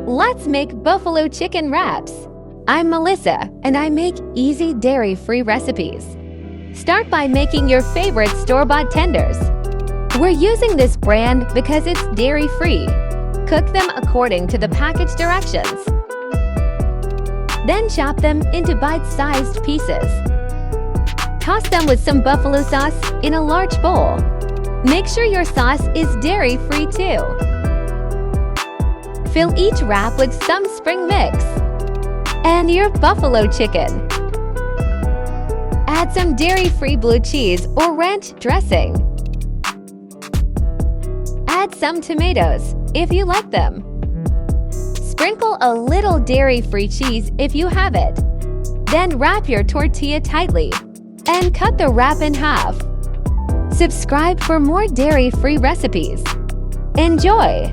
Let's make buffalo chicken wraps. I'm Melissa, and I make easy dairy-free recipes. Start by making your favorite store-bought tenders. We're using this brand because it's dairy-free. Cook them according to the package directions. Then chop them into bite-sized pieces. Toss them with some buffalo sauce in a large bowl. Make sure your sauce is dairy-free too. Fill each wrap with some spring mix. And your buffalo chicken. Add some dairy-free blue cheese or ranch dressing. Add some tomatoes if you like them. Sprinkle a little dairy-free cheese if you have it. Then wrap your tortilla tightly and cut the wrap in half. Subscribe for more dairy-free recipes. Enjoy!